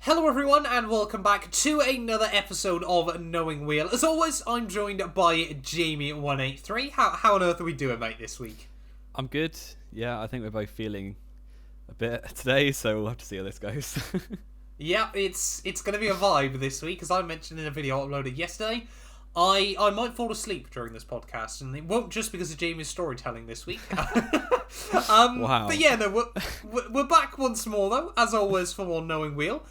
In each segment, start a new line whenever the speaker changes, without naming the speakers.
Hello everyone and welcome back to another episode of Knowing Wheel. As always, I'm joined by Jamie183. How on earth are we doing, mate, this week?
I'm good. Yeah, I think we're both feeling a bit today, so we'll have to see how this goes.
Yeah, it's going to be a vibe this week, as I mentioned in a video I uploaded yesterday. I might fall asleep during this podcast, and it won't just because of Jamie's storytelling this week.
Wow.
But yeah, no, we're back once more, though, as always, for more Knowing Wheel.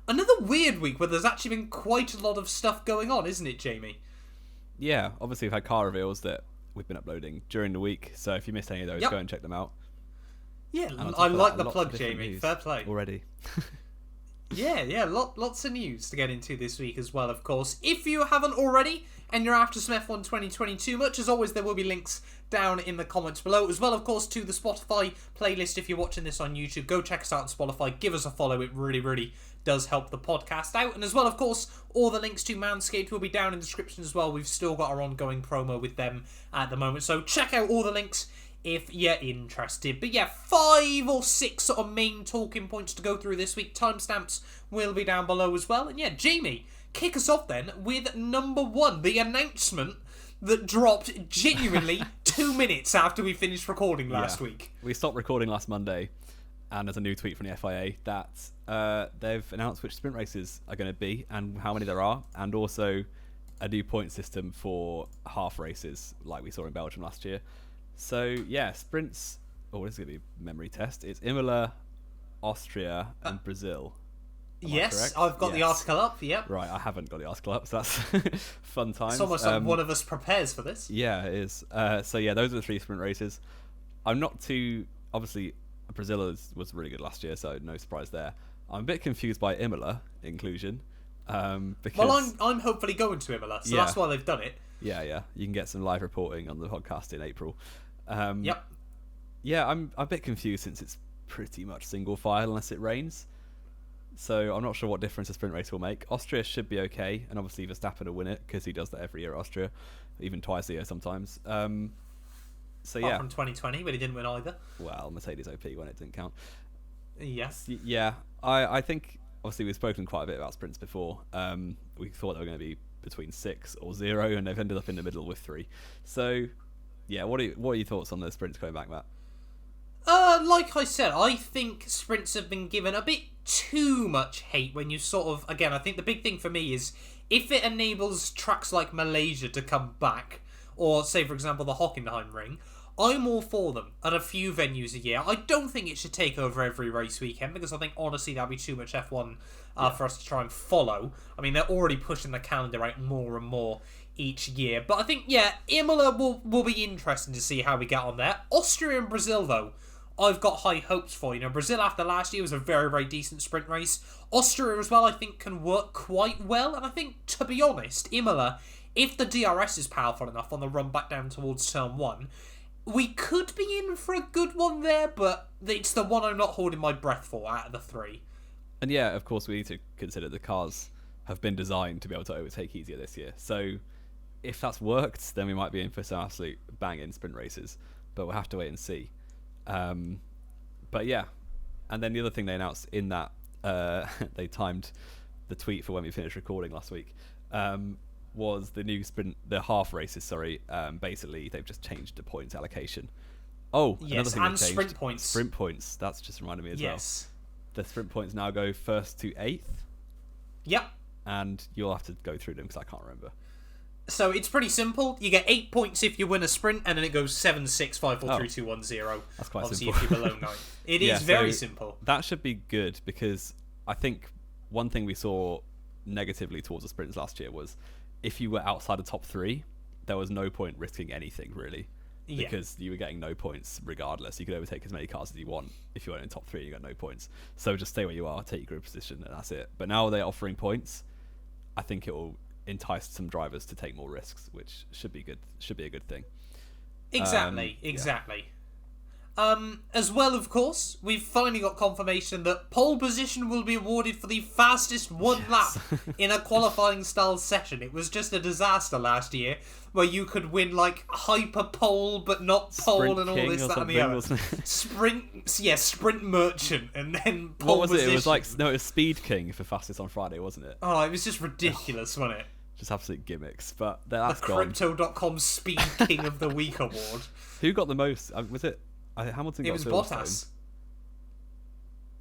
Another weird week where there's actually been quite a lot of stuff going on, isn't it, Jamie?
Yeah, obviously we've had car reveals that we've been uploading during the week, so if you missed any of those, go and check them out.
Yeah, I like the plug, Jamie. Fair play.
Already.
Yeah, lots of news to get into this week as well, of course. If you haven't already, and you're after some F1 2022 much, as always, there will be links down in the comments below, as well, of course, to the Spotify playlist. If you're watching this on YouTube, go check us out on Spotify, give us a follow, it really does help the podcast out. And as well, of course, all the links to Manscaped will be down in the description as well. We've still got our ongoing promo with them at the moment, so check out all the links if you're interested. But yeah, 5 or 6 sort of main talking points to go through this week. Timestamps will be down below as well. And yeah, Jamie, kick us off then with number 1, the announcement that dropped genuinely 2 minutes after we finished recording last week.
We stopped recording last Monday, and there's a new tweet from the FIA that they've announced which sprint races are going to be and how many there are, and also a new point system for half races like we saw in Belgium last year. So yeah, sprints. Oh, this is going to be a memory test. It's Imola, Austria, and Brazil.
Yes, I've got the article up, yep.
Right, I haven't got the article up, so that's fun times.
It's almost like one of us prepares for this.
Yeah, it is. So yeah, those are the 3 sprint races. I'm not too... Obviously, Brazil was really good last year, so no surprise there. I'm a bit confused by Imola inclusion. Because,
well, I'm hopefully going to Imola, so that's why they've done it.
Yeah. You can get some live reporting on the podcast in April.
Yep.
Yeah, I'm a bit confused since it's pretty much single file unless it rains. So I'm not sure what difference a sprint race will make. Austria should be okay, and obviously Verstappen will win it because he does that every year at Austria, even twice a year sometimes. So
Apart from 2020, but he didn't win either.
Well, Mercedes OP when it didn't count.
Yes.
Yeah, I think obviously we've spoken quite a bit about sprints before. We thought they were going to be between 6 or 0, and they've ended up in the middle with 3. So yeah, what are your thoughts on the sprints coming back, Matt?
Like I said, I think sprints have been given a bit too much hate when you sort of... Again, I think the big thing for me is if it enables tracks like Malaysia to come back, or say, for example, the Hockenheim Ring, I'm all for them at a few venues a year. I don't think it should take over every race weekend because I think, honestly, that'd be too much F1 for us to try and follow. I mean, they're already pushing the calendar out more and more each year. But I think, yeah, Imola will be interesting to see how we get on there. Austria and Brazil, though, I've got high hopes for. You know, Brazil after last year was a very decent sprint race. Austria as well, I think, can work quite well. And I think, to be honest, Imola, if the DRS is powerful enough on the run back down towards turn 1, we could be in for a good one there, but it's the one I'm not holding my breath for out of the 3.
And yeah, of course, we need to consider the cars have been designed to be able to overtake easier this year. So if that's worked, then we might be in for some absolute banging sprint races. But we'll have to wait and see. But yeah, and then the other thing they announced in that they timed the tweet for when we finished recording last week was the new sprint, the half races. Sorry, basically they've just changed the points allocation. Oh,
yes,
another thing
and
they've changed,
sprint points.
Sprint points. That's just reminded me as well. The sprint points now go 1st to 8th.
Yep.
And you'll have to go through them because I can't remember.
So it's pretty simple. You get 8 points if you win a sprint, and then it goes 7, 6, 5, 4, 3, 2, 1, 0.
That's quite
Obviously,
simple.
if you're below 9. It is very simple.
That should be good because I think one thing we saw negatively towards the sprints last year was if you were outside the top 3, there was no point risking anything, really. Because you were getting no points regardless. You could overtake as many cars as you want. If you weren't in top 3, you got no points. So just stay where you are, take your grid position, and that's it. But now they're offering points. I think it will entice some drivers to take more risks, which should be good. Should be a good thing.
Exactly. As well, of course, we've finally got confirmation that pole position will be awarded for the fastest lap in a qualifying style session. It was just a disaster last year, where you could win like hyper pole but not pole
Sprint
and all
King
this,
or
that, and the
something,
other.
wasn't it?
Sprint merchant, and then pole
What was
position.
it? It was like, no, it was Speed King for fastest on Friday, wasn't it?
Oh, it was just ridiculous, wasn't it?
Just absolute gimmicks. But that's
The
gone.
Crypto.com Speed King of the Week award.
Who got the most? Was it Hamilton?
It
Got
was
Silverstone?
Bottas.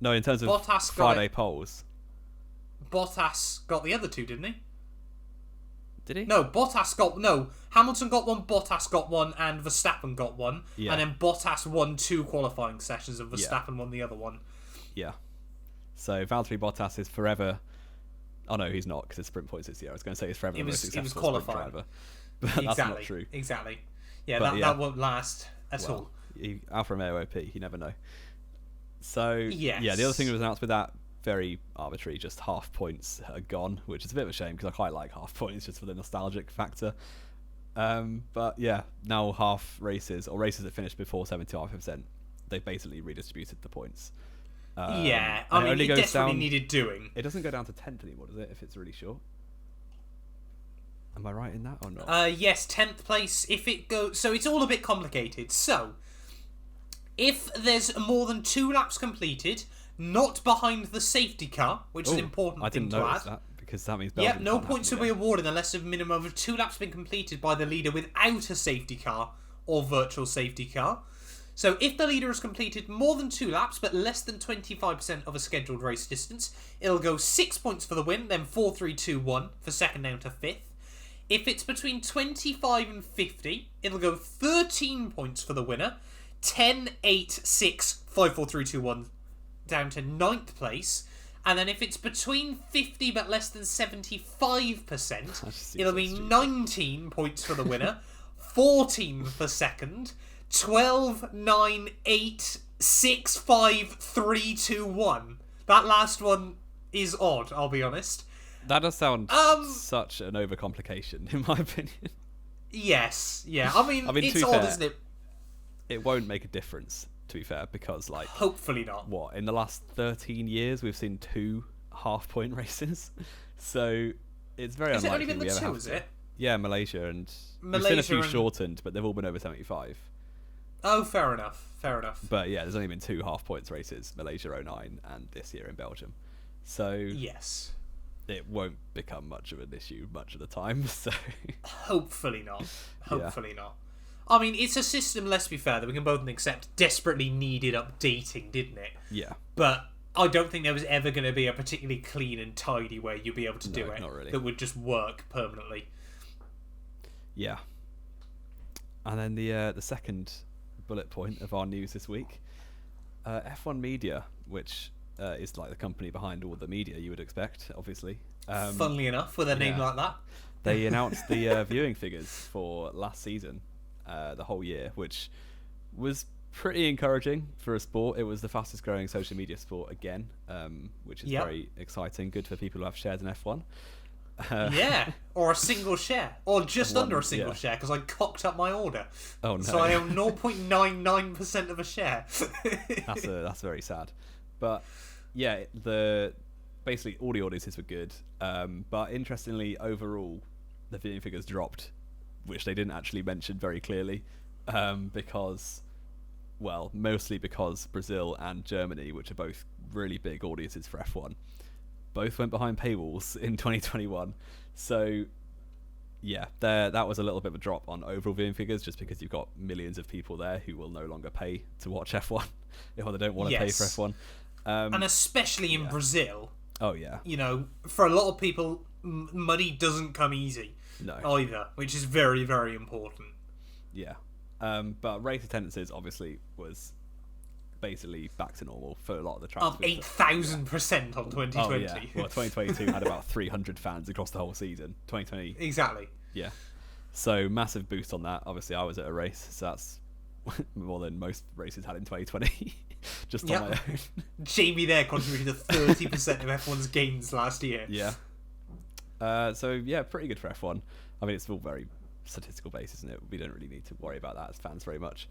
No, in terms of
Bottas got
Friday
it.
polls.
Bottas got the other two, didn't he?
Did he?
No, Hamilton got one, Bottas got one, and Verstappen got one.
Yeah.
And then Bottas won 2 qualifying sessions, and Verstappen won the other one.
Yeah. So Valtteri Bottas is forever. Oh no, he's not, because it's sprint points this year. I was going to say he's forever the most successful sprint driver, but that's not true.
Exactly. Yeah,
But
that won't last at all.
Alfa Romeo OP, you never know. So
Yes.
yeah, the other thing that was announced with that, very arbitrary, just half points are gone, which is a bit of a shame because I quite like half points just for the nostalgic factor. But yeah, now half races or races that finished before 75%, they've basically redistributed the points.
Yeah,
and
I mean, it
goes
desperately
down,
needed doing.
It doesn't go down to 10th anymore, does it? If it's really short. Am I right in that or not?
Yes, 10th place. If it goes, so it's all a bit complicated. So, if there's more than 2 laps completed, not behind the safety car, which is an important thing to add.
I didn't notice that because that means Belgium
No
can't
points will
happen
be
again.
awarded unless a minimum of 2 laps have been completed by the leader without a safety car or virtual safety car. So if the leader has completed more than 2 laps but less than 25% of a scheduled race distance, it'll go 6 points for the win, then 4, 3, 2, 1 for second down to 5th. If it's between 25 and 50, it'll go 13 points for the winner, 10, 8, 6, 5, 4, 3, 2, 1 down to 9th place. And then if it's between 50 but less than 75%, it'll be 19 points for the winner, 14 for second, 12, 9, 8, 6, 5, 3, 2, 1. That last one is odd, I'll be honest.
That does sound such an overcomplication, in my opinion.
Yes, yeah. I mean it's
to be
odd,
fair,
isn't it?
It won't make a difference, to be fair, because, like...
Hopefully not.
What, in the last 13 years, we've seen 2 half-point races? So, it's very
Has it
unlikely
only been
we
the
ever
2,
have
is
to.
it?
Yeah, Malaysia, and we've seen a few shortened, but they've all been over 75.
Oh, fair enough.
But yeah, there's only been 2 half-points races, Malaysia 09 and this year in Belgium. So...
Yes.
It won't become much of an issue much of the time, so...
Hopefully not. Hopefully not. I mean, it's a system, let's be fair, that we can both accept desperately needed updating, didn't it?
Yeah.
But I don't think there was ever going to be a particularly clean and tidy way you'd be able to do it
not really.
that would just work permanently.
Yeah. And then the second bullet point of our news this week, F1 Media, which is like the company behind all the media you would expect, obviously.
Funnily enough, with a name like that.
They announced the viewing figures for last season, the whole year, which was pretty encouraging for a sport. It was the fastest growing social media sport again, which is very exciting. Good for people who have shares in F1.
Yeah, or a single share, or just under a single share, because I cocked up my order.
Oh no!
So I own 0.99% of a share.
That's very sad. But yeah, basically all the audiences were good. But interestingly, overall, the viewing figures dropped, which they didn't actually mention very clearly, mostly because Brazil and Germany, which are both really big audiences for F1, both went behind paywalls in 2021. So yeah, that was a little bit of a drop on overall viewing figures, just because you've got millions of people there who will no longer pay to watch F1 if they don't want to pay for F1.
And especially in Brazil.
Oh yeah.
You know, for a lot of people, money doesn't come easy.
No.
Either, which is very, very important.
Yeah. But race attendances obviously was basically back to normal for a lot of the tracks.
Up 8,000% on 2020.
Oh, yeah. Well, 2022 had about 300 fans across the whole season. 2020.
Exactly.
Yeah. So massive boost on that. Obviously, I was at a race, so that's more than most races had in 2020. Just on my own.
Jamie there contributed to 30% of F1's gains last year.
Yeah. So yeah, pretty good for F1. I mean, it's all very statistical based, isn't it? We don't really need to worry about that as fans very much.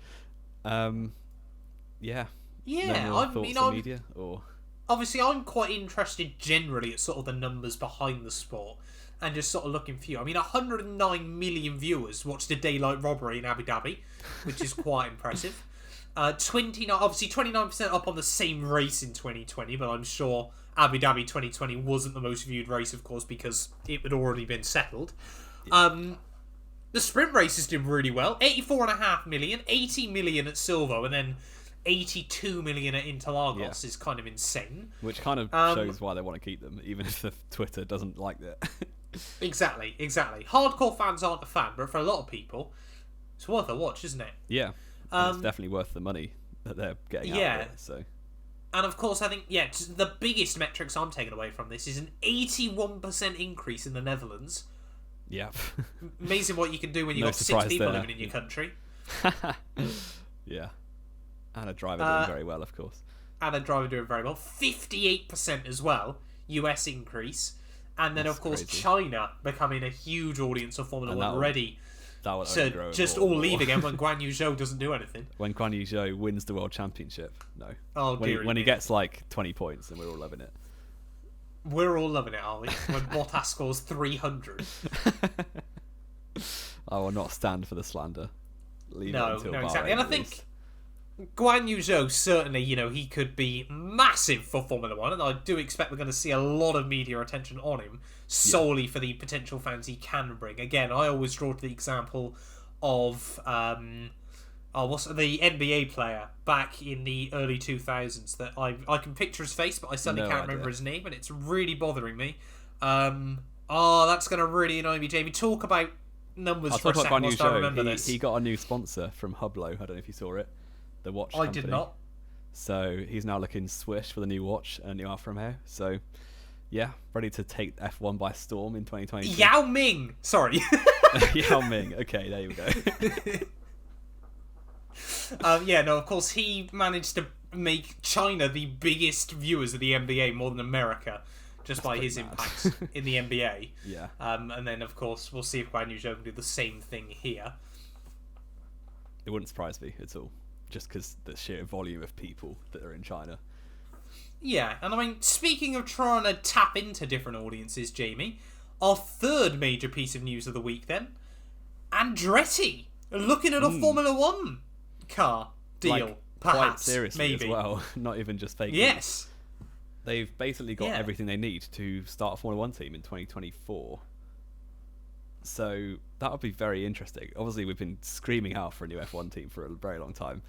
Yeah.
Yeah,
No more thoughts on media, or
obviously I'm quite interested generally at sort of the numbers behind the sport and just sort of looking for you. I mean, 109 million viewers watched a daylight robbery in Abu Dhabi, which is quite impressive. 29% up on the same race in 2020, but I'm sure Abu Dhabi 2020 wasn't the most viewed race, of course, because it had already been settled. Yeah. The sprint races did really well. 84.5 million, 80 million at Silvo, and then 82 million at Interlagos is kind of insane.
Which kind of shows why they want to keep them, even if the Twitter doesn't like that.
Exactly. Hardcore fans aren't a fan, but for a lot of people, it's worth a watch, isn't it?
Yeah. It's definitely worth the money that they're getting out of it. So.
And of course, I think, the biggest metrics I'm taking away from this is an 81% increase in the Netherlands.
Yeah.
Amazing what you can do when you've got 6 people living in your country.
Yeah. And a driver doing very well, of course.
58% as well. US increase. And then, of course,
crazy.
China becoming a huge audience of Formula 1 already.
That would
so just all leave again when Guan Yu Zhou doesn't do anything.
When Guan Yu Zhou wins the World Championship. No.
Oh,
when he gets like 20 points, and we're all loving it.
We're all loving it, are we? When Bottas scores 300.
I will not stand for the slander. Leave it until
exactly. And I think Guan Yu Zhou, certainly, he could be massive for Formula 1, and I do expect we're going to see a lot of media attention on him, solely for the potential fans he can bring. Again, I always draw to the example of what's the NBA player back in the early 2000s that I can picture his face, but I suddenly can't remember his name, and it's really bothering me. That's going to really annoy me, Jamie. Talk about numbers for a second whilst I remember this.
He got a new sponsor from Hublot. I don't know if you saw it. The watch company.
I did not.
So he's now looking swish for the new watch and a new Alfa Romeo. So, yeah, ready to take F1 by storm in 2020.
Yao Ming! Sorry.
Yao Ming. Okay, there you go.
Of course, he managed to make China the biggest viewers of the NBA, more than America, just by his impact in the NBA.
Yeah.
And then, of course, we'll see if Guan Yu Zhou can do the same thing here.
It wouldn't surprise me at all. Just because the sheer volume of people that are in China.
Yeah, and I mean, speaking of trying to tap into different audiences, Jamie, our third major piece of news of the week then, Andretti looking at a Formula 1 car deal, perhaps,
quite seriously
maybe.
As well, not even just fake.
Yes.
They've basically got everything they need to start a Formula 1 team in 2024. So that would be very interesting. Obviously, we've been screaming out for a new F1 team for a very long time.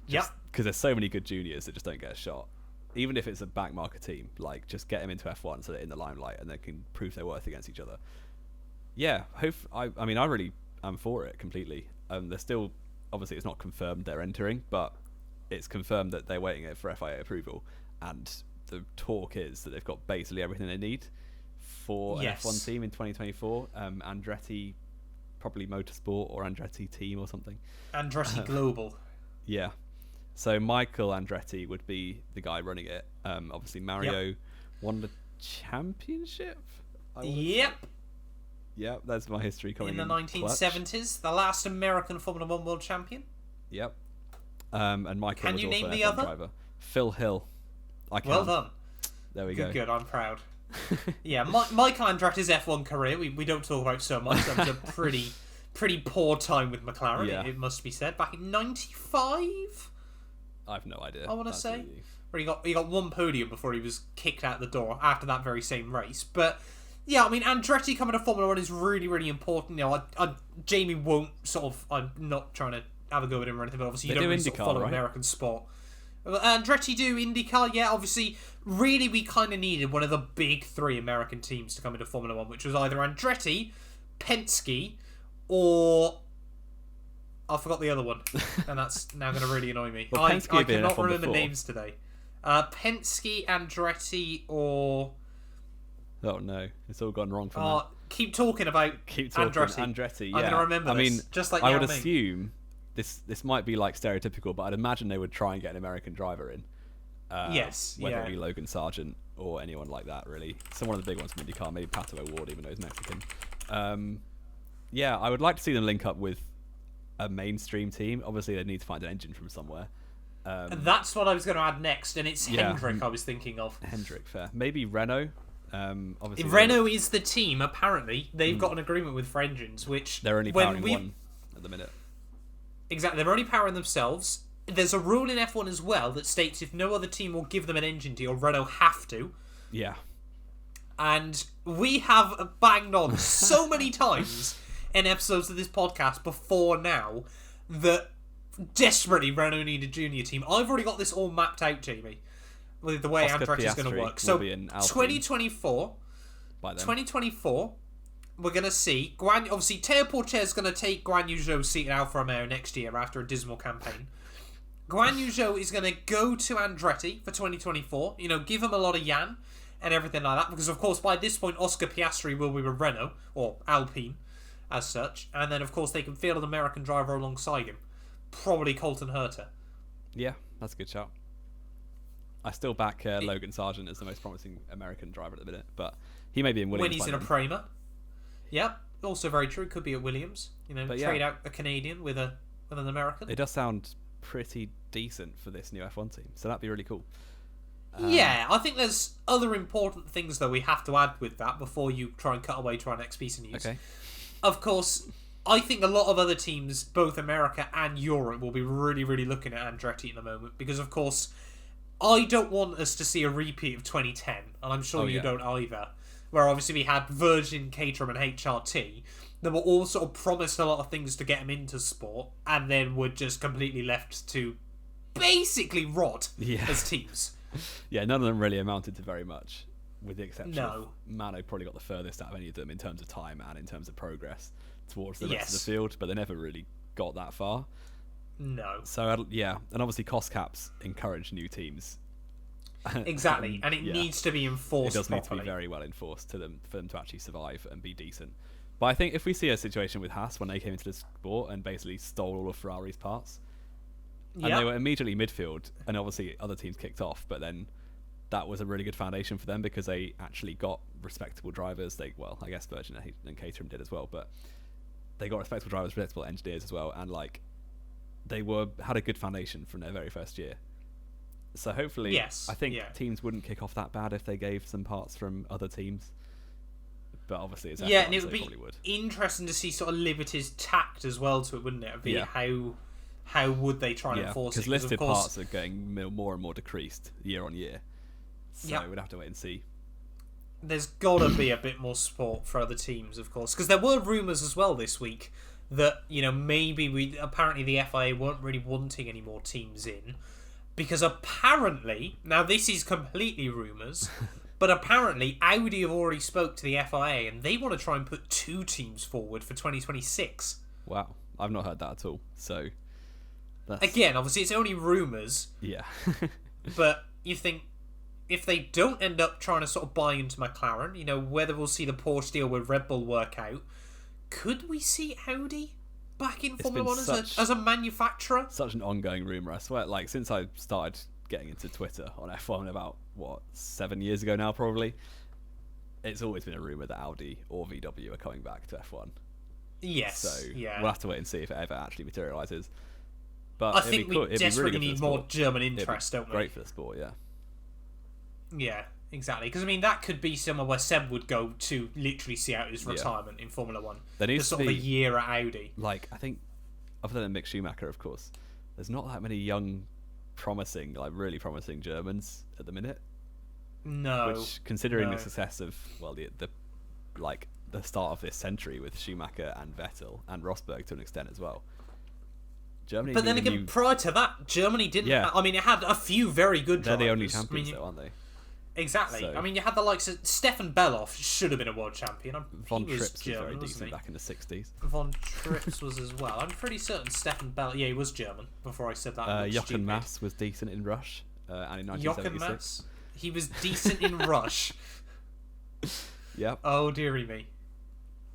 Because there's so many good juniors that just don't get a shot. Even if it's a backmarker team, just get them into F1 so they're in the limelight and they can prove their worth against each other. Yeah, I really am for it completely. They're still, obviously it's not confirmed they're entering, but it's confirmed that they're waiting for FIA approval. And the talk is that they've got basically everything they need for an F1 team in 2024. Andretti, probably Motorsport or Andretti team or something.
Andretti Global.
Yeah. So Michael Andretti would be the guy running it. Obviously Mario won the championship.
Yep.
Yeah, that's my history coming in
the 1970s, the last American Formula 1 world champion.
Yep. And Michael
Can
was
you
also
name
an
the
F1
other?
driver. Phil Hill.
Well done.
There we go.
Good, I'm proud. Yeah, Michael Andretti's F1 career, we don't talk about so much. That was a pretty poor time with McLaren, it must be said. Back in 95?
I have no idea.
I want to say. Where he got one podium before he was kicked out the door after that very same race. But, yeah, I mean, Andretti coming to Formula 1 is really, really important. Jamie won't I'm not trying to have a go at him or anything, but obviously you don't really follow American sport. Andretti do IndyCar, obviously, really we kind of needed one of the big three American teams to come into Formula 1, which was either Andretti, Penske, or... I forgot the other one, and that's now going to really annoy me.
Well,
I cannot remember
before.
names today. Penske, Andretti, or...
Oh no, it's all gone wrong for me.
Keep talking about
Andretti, yeah.
I'm going to remember this, just like
I would assume... This might be stereotypical, but I'd imagine they would try and get an American driver in. Whether it be Logan Sargent or anyone like that, really. Someone of the big ones from IndyCar, maybe Pato O'Ward, even though he's Mexican. I would like to see them link up with a mainstream team. Obviously, they need to find an engine from somewhere.
That's what I was going to add next, and it's Hendrick I was thinking of.
Hendrick, fair. Maybe Renault. Obviously,
Renault is the team. Apparently, they've got an agreement with for engines, which
they're only powering one at the minute.
Exactly, they're only powering themselves. There's a rule in F1 as well that states if no other team will give them an engine deal, Renault have to.
Yeah.
And we have banged on so many times in episodes of this podcast before now that desperately Renault need a junior team. I've already got this all mapped out, Jamie, with the way Andretti is going to work. So 2024, we're going to see obviously Teo Porcher is going to take Guan Yu Zhou's seat in Alfa Romeo next year after a dismal campaign. Guan Yu Zhou is going to go to Andretti for 2024. Give him a lot of yan and everything like that, because of course by this point Oscar Piastri will be with Renault or Alpine as such, and then of course they can field an American driver alongside him, probably Colton Herta.
Yeah, that's a good shout. I still back Logan Sargent as the most promising American driver at the minute, but he may be in Williams
when he's in a Prema. Yep, also very true. Could be at Williams. Trade out a Canadian with an American.
It does sound pretty decent for this new F1 team, so that'd be really cool.
Yeah, I think there's other important things though we have to add with that before you try and cut away to our next piece of news.
Okay.
Of course, I think a lot of other teams, both America and Europe, will be really, really looking at Andretti at the moment, because of course, I don't want us to see a repeat of 2010, and I'm sure you don't either, where obviously we had Virgin, Caterham and HRT that were all sort of promised a lot of things to get them into sport, and then were just completely left to basically rot as teams.
Yeah, none of them really amounted to very much, with the exception of Mano probably got the furthest out of any of them in terms of time and in terms of progress towards the rest of the field, but they never really got that far.
No.
So, and obviously cost caps encourage new teams.
Exactly, and it needs to be enforced.
It does
properly.
need to be very well enforced for them to actually survive and be decent. But I think if we see a situation with Haas when they came into the sport and basically stole all of Ferrari's parts, and they were immediately midfield, and obviously other teams kicked off, but then that was a really good foundation for them because they actually got respectable drivers. I guess Virgin and Caterham did as well, but they got respectable drivers, respectable engineers as well, and they had a good foundation from their very first year. So hopefully, I think teams wouldn't kick off that bad if they gave some parts from other teams. But obviously, it's
and it would be interesting to see sort of Liberty's tact as well to it, wouldn't it? How would they try and enforce it?
Because listed parts are getting more and more decreased year on year. So we'd have to wait and see.
There's got to be a bit more support for other teams, of course, because there were rumours as well this week that maybe apparently the FIA weren't really wanting any more teams in, because apparently, now this is completely rumours, but apparently Audi have already spoke to the FIA and they want to try and put 2 teams forward for 2026.
Wow, I've not heard that at all. So
again, obviously it's only rumours.
Yeah.
But you think if they don't end up trying to sort of buy into McLaren, whether we'll see the Porsche deal with Red Bull work out, could we see Audi back in Formula 1 as a manufacturer?
Such an ongoing rumour, I swear. Since I started getting into Twitter on F1 about, 7 years ago now probably, it's always been a rumour that Audi or VW are coming back to F1.
Yes,
so we'll have to wait and see if it ever actually materialises. But
I think we desperately need more German interest, don't we?
Great for the sport, yeah.
Yeah, exactly. Because, that could be somewhere where Seb would go to literally see out his retirement in Formula 1.
There needs
to be a year at Audi.
I think, other than Mick Schumacher, of course, there's not that many young, promising, really promising Germans at the minute.
No.
Which, considering the success of, the start of this century with Schumacher and Vettel and Rosberg to an extent as well. Germany.
But then again, prior to that, Germany didn't. Yeah. It had a few very good drivers.
They're the only champions, though, aren't they?
Exactly. So, you had the likes of Stefan Belloff should have been a world champion.
Von Trips was very decent back in the 60s.
Von Trips was as well. I'm pretty certain Stefan Belloff. Yeah, he was German. Before I said that.
Jochen Mass was decent in Rush, and in 1976. Jochen Mass,
he was decent in Rush.
Yep.
Oh dearie me.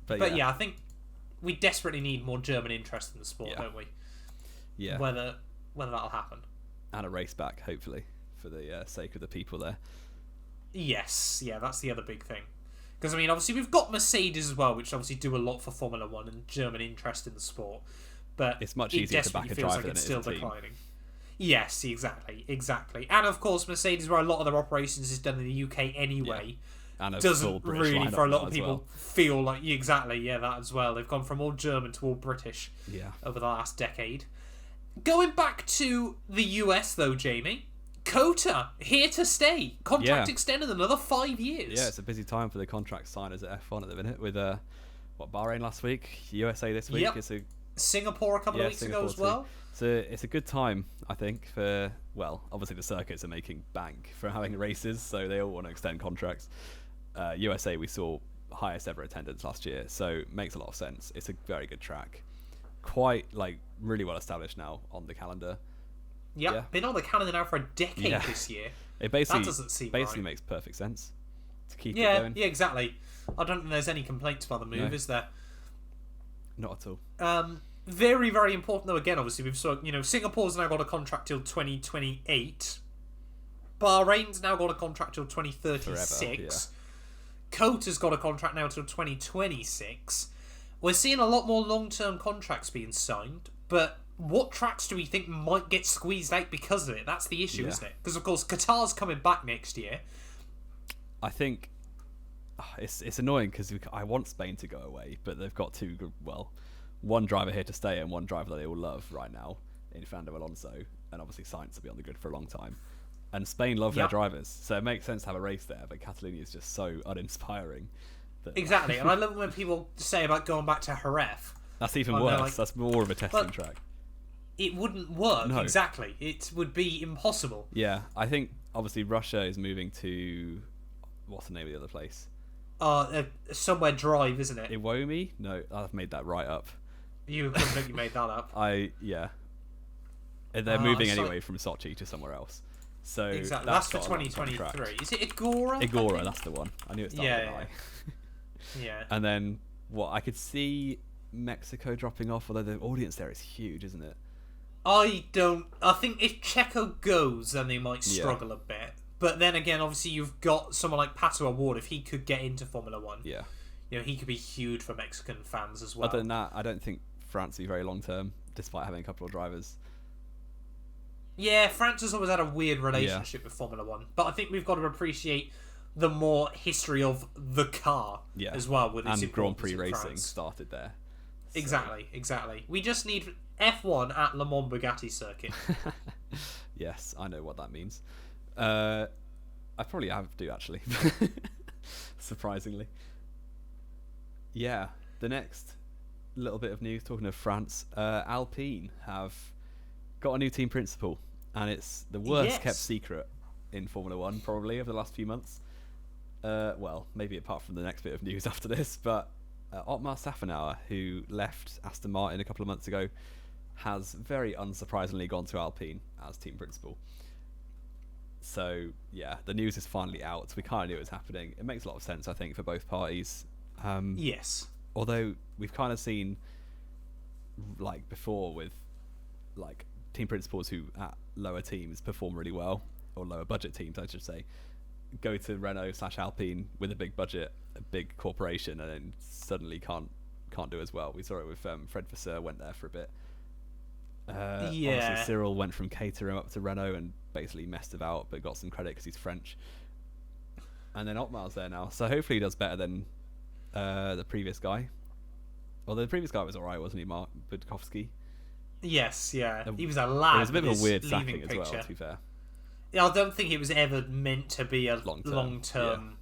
But I think we desperately need more German interest in the sport, don't we?
Yeah.
Whether that'll happen.
And a race back, hopefully, for the sake of the people there.
Yes, that's the other big thing. Because, obviously we've got Mercedes as well, which obviously do a lot for Formula 1 and German interest in the sport. But
it's much easier to back a driver than it is a team.
Declining. Yes, exactly. And of course, Mercedes, where a lot of their operations is done in the UK anyway,
And a full
doesn't
British
really,
lineup
for a lot
now
of
as
people,
well.
feel like that as well. They've gone from all German to all British
Yeah.
over the last decade. Going back to the US though, Jamie, COTA here to stay. Contract extended another 5 years.
Yeah, it's a busy time for the contract signers at F1 at the minute with Bahrain last week, USA this week.
Yep.
It's a
Singapore a couple of weeks ago as well.
So it's a good time, I think, for, well, obviously the circuits are making bank from having races, so they all want to extend contracts. USA, we saw highest ever attendance last year, so it makes a lot of sense. It's a very good track. Quite, really well established now on the calendar.
Yep,
Yeah.
been on the calendar now for a decade this year.
It basically,
that doesn't seem
basically
right.
makes perfect sense to keep it going.
Yeah, exactly. I don't think there's any complaints about the move, is there?
Not at all.
Very, very important though. Again, obviously, we've saw Singapore's now got a contract till 2028. Bahrain's now got a contract till 2036. COTA's got a contract now till 2026. We're seeing a lot more long-term contracts being signed, but what tracks do we think might get squeezed out because of it? That's the issue, isn't it? Because of course, Qatar's coming back next year.
I think it's annoying because I want Spain to go away, but they've got one driver here to stay and one driver that they all love right now in Fernando Alonso, and obviously Sainz will be on the grid for a long time. And Spain love their drivers, so it makes sense to have a race there, but Catalonia is just so uninspiring.
Exactly, and I love when people say about going back to Jerez.
That's even worse. That's more of a testing track.
It wouldn't work,
No.
exactly. It would be impossible.
Yeah, I think obviously Russia is moving to... What's the name of the other place?
Somewhere Drive, isn't it?
Iwomi? No, I've made that right up.
You couldn't think you made that up.
Yeah. And they're moving anyway from Sochi to somewhere else. So
exactly. That's for 2023. Is it Agora?
Agora, that's the one. I knew it started with an I.
Yeah.
And then I could see Mexico dropping off, although the audience there is huge, isn't it?
I think if Checo goes, then they might struggle a bit. But then again, obviously, you've got someone like Pato O'Ward. If he could get into Formula One, he could be huge for Mexican fans as well.
Other than that, I don't think France will be very long term, despite having a couple of drivers.
Yeah, France has always had a weird relationship with Formula One, but I think we've got to appreciate the more history of the car as well. With its
and Grand Prix
in
racing
France.
started there. So.
Exactly. We just need F1 at Le Mans Bugatti circuit.
Yes, I know what that means. I probably have to actually, surprisingly. Yeah, the next little bit of news, talking of France, Alpine have got a new team principal, and it's the worst kept secret in Formula One probably over the last few months. Well, maybe apart from the next bit of news after this, but Otmar Safnauer, who left Aston Martin a couple of months ago, has very unsurprisingly gone to Alpine as team principal. So yeah, the news is finally out. We kind of knew it was happening. It makes a lot of sense, I think, for both parties.
Yes.
Although we've kind of seen, before with, team principals who at lower teams perform really well, or lower budget teams, I should say, go to Renault/Alpine with a big budget, a big corporation, and then suddenly can't do as well. We saw it with Fred Vasseur went there for a bit. Obviously Cyril went from Caterham up to Renault and basically messed about, but got some credit because he's French. And then Otmar's there now, so hopefully he does better than the previous guy. Although the previous guy was alright, wasn't he, Mark Budkowski?
Yes, yeah. He was a lad.
It was a bit of a weird
sacking
as well, to be fair.
Yeah, I don't think it was ever meant to be a long-term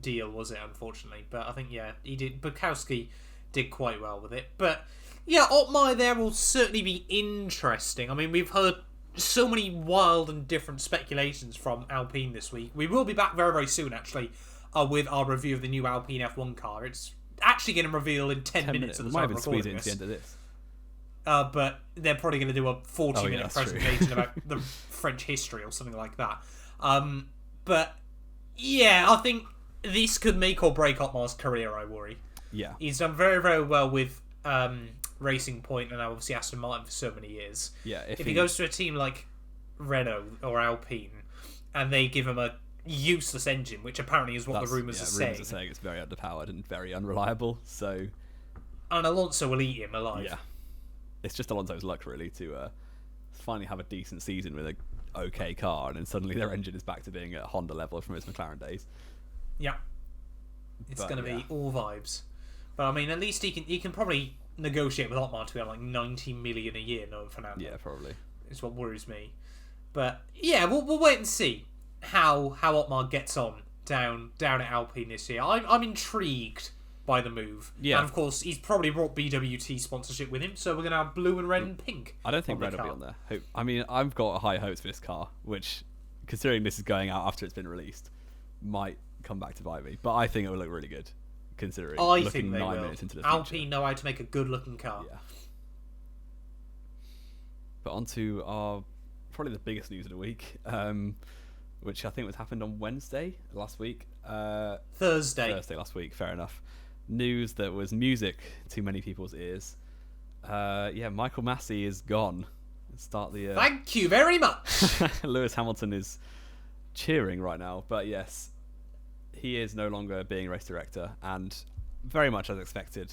deal, was it, unfortunately? But I think, he did. Budkowski did quite well with it. But yeah, Otmar there will certainly be interesting. I mean, we've heard so many wild and different speculations from Alpine this week. We will be back very, very soon, actually, with our review of the new Alpine F1 car. It's actually going to reveal in 10 minutes of the time
we might even squeeze it into the end of this.
But they're probably going to do a 40-minute presentation about the French history or something like that. But yeah, I think this could make or break Otmar's career, I worry.
Yeah.
He's done very, very well with Racing Point and now obviously Aston Martin for so many years.
Yeah,
if he goes to a team like Renault or Alpine and they give him a useless engine, which apparently is what the rumours are saying.
Rumours are saying it's very underpowered and very unreliable, so...
And Alonso will eat him alive.
Yeah. It's just Alonso's luck, really, to finally have a decent season with a okay car, and then suddenly their engine is back to being at Honda level from his McLaren days.
Yeah. It's going to be all vibes. But I mean, at least he can probably negotiate with Otmar to be on like 90 million a year, no Fernando.
Yeah, probably.
Is what worries me. But yeah, we'll wait and see how Otmar gets on down at Alpine this year. I'm intrigued by the move.
Yeah.
And of course, he's probably brought BWT sponsorship with him, so we're going to have blue and red and pink.
I don't think red will be on there. I mean, I've got high hopes for this car, which, considering this is going out after it's been released, might come back to bite me. But I think it will look really good, considering looking 9 minutes into the future.
Alpine know how to make a good-looking car.
Yeah. But on to our probably the biggest news of the week, which I think was happened on Wednesday last week.
Thursday
last week, fair enough. News that was music to many people's ears. Michael Masi is gone. Start the.
Thank you very much.
Lewis Hamilton is cheering right now, but yes, he is no longer being race director, and very much as expected,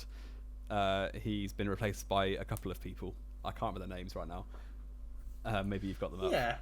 he's been replaced by a couple of people. I can't remember their names right now. Maybe you've got them up.
Yeah.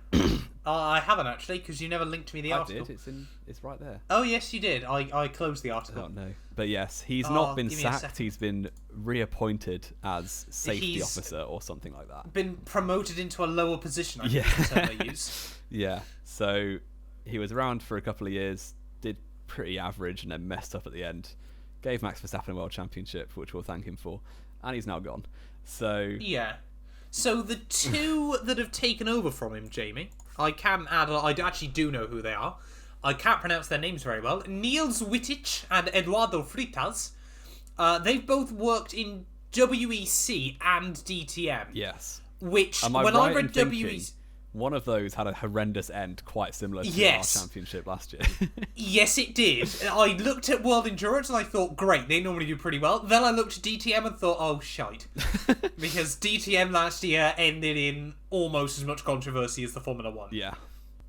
I haven't actually, because you never linked me the article.
I did. It's right there.
Oh yes, you did. I closed the article.
Oh no. But yes, he's not been sacked. He's been reappointed as safety officer or something like that.
Been promoted into a lower position. I think is the term they use.
Yeah. So he was around for a couple of years, did pretty average, and then messed up at the end. Gave Max Verstappen a world championship, which we'll thank him for, and he's now gone. So
yeah. So the two that have taken over from him, Jamie, I can add. I actually do know who they are. I can't pronounce their names very well. Niels Wittich and Eduardo Freitas. They've both worked in WEC and DTM.
Yes.
Which,
Am I
when
right
I read
in thinking
WEC...
one of those had a horrendous end, quite similar to our championship last year.
Yes, it did. I looked at World Endurance and I thought, great, they normally do pretty well. Then I looked at DTM and thought, oh, shite. Because DTM last year ended in almost as much controversy as the Formula 1.
Yeah.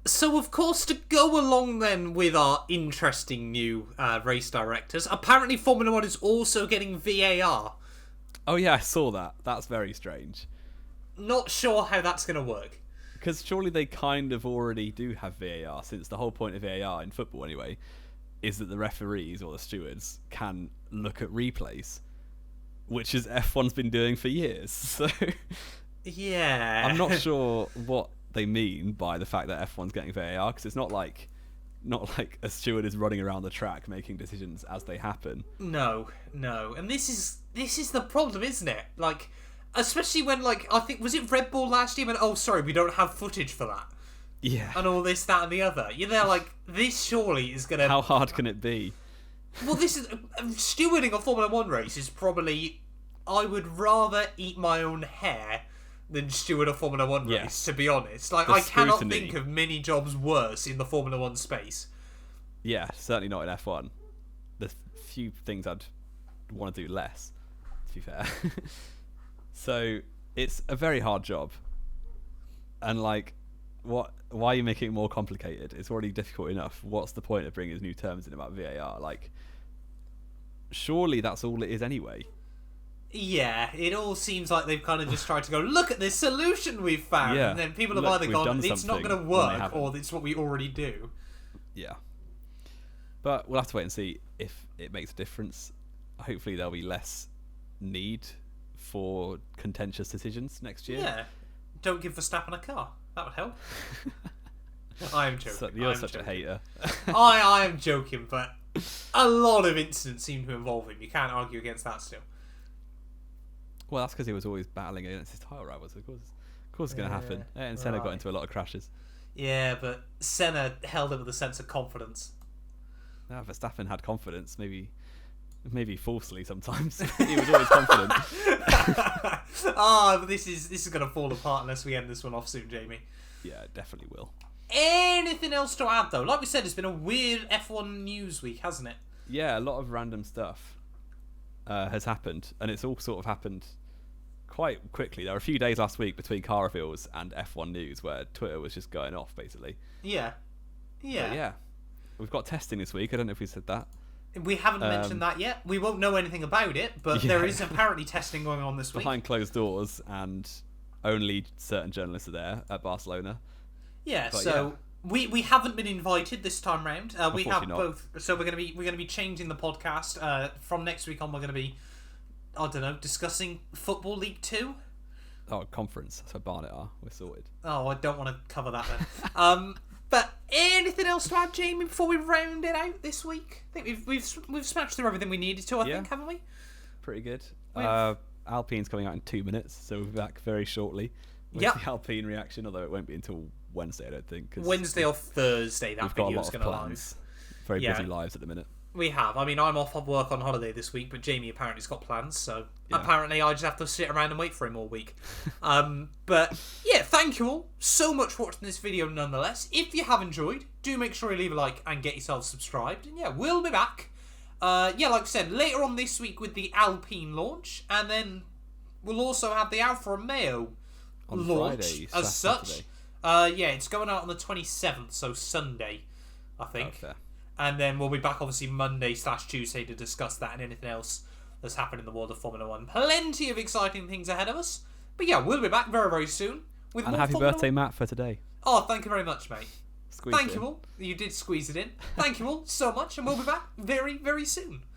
So, of course, to go along then with our interesting new race directors, apparently Formula 1 is also getting VAR.
Oh, yeah, I saw that. That's very strange.
Not sure how that's going to work.
Because surely they kind of already do have VAR, since the whole point of VAR in football anyway is that the referees or the stewards can look at replays, which is F1's been doing for years. So
yeah,
I'm not sure what they mean by the fact that F1's getting VAR, because it's not like a steward is running around the track making decisions as they happen.
No, and this is the problem, isn't it? Like, especially when, like, I think, was it Red Bull last year when, oh, sorry, we don't have footage for that.
Yeah.
And all this, that, and the other. You're there like, this surely is going to...
How hard can it be?
Well, this is... Stewarding a Formula 1 race is probably... I would rather eat my own hair than steward a Formula 1 race, to be honest. Like, I cannot think of many jobs worse in the Formula 1 space.
Yeah, certainly not in F1. There's few things I'd want to do less, to be fair. So it's a very hard job, and like, why are you making it more complicated? It's already difficult enough. What's the point of bringing new terms in about VAR? Like, surely that's all it is anyway.
Yeah, it all seems like they've kind of just tried to go, look at this solution we've found, and then people have either gone, it's not going to work, or it's what we already do.
Yeah. But we'll have to wait and see if it makes a difference. Hopefully there'll be less need for contentious decisions next year.
Yeah. Don't give Verstappen a car. That would help. I am joking.
You're such a hater.
I am joking, but a lot of incidents seem to involve him. You can't argue against that still.
Well, that's because he was always battling against his title rivals. Of course it's going to happen. And Senna got into a lot of crashes.
Yeah, but Senna held him with a sense of confidence.
Now, Verstappen had confidence, maybe falsely sometimes. He was always confident.
But this is going to fall apart unless we end this one off soon, Jamie.
Yeah, it definitely will.
Anything else to add, though? Like we said, it's been a weird F1 news week, hasn't it?
Yeah, a lot of random stuff has happened, and it's all sort of happened quite quickly. There were a few days last week between car reveals and F1 news where Twitter was just going off, basically.
Yeah.
But yeah. We've got testing this week. I don't know if we said that.
We haven't mentioned that yet. We won't know anything about it, but there is apparently testing going on this week.
Behind closed doors, and only certain journalists are there at Barcelona.
Yeah,
But
so we haven't been invited this time round. We have
Unfortunately not.
both. So we're gonna be changing the podcast. From next week on, we're gonna be, I don't know, discussing Football League 2.
Oh, conference. So Barnet are. We're sorted.
Oh, I don't want to cover that then. But anything else to add, Jamie, before we round it out this week? I think we've smashed through everything we needed to. I think, haven't we?
Pretty good. Alpine's coming out in 2 minutes, so we'll be back very shortly with the Alpine reaction, although it won't be until Wednesday, I don't think.
Wednesday or Thursday, that video's going to live.
Very busy lives at the minute.
We have. I mean, I'm off of work on holiday this week, but Jamie apparently has got plans, so apparently I just have to sit around and wait for him all week. But yeah, thank you all so much for watching this video nonetheless. If you have enjoyed, do make sure you leave a like and get yourselves subscribed. And yeah, we'll be back. Like I said, later on this week with the Alpine launch, and then we'll also have the Alfa Romeo
on
launch
Friday,
as such. It's going out on the 27th, so Sunday, I think.
Okay.
And then we'll be back obviously Monday/Tuesday to discuss that and anything else that's happened in the world of Formula 1. Plenty of exciting things ahead of us. But yeah, we'll be back very, very soon with more
happy
Formula
birthday,
1.
Matt, for today.
Oh, thank you very much, mate.
Thank
you all. You did squeeze it in. Thank you all so much, and we'll be back very, very soon.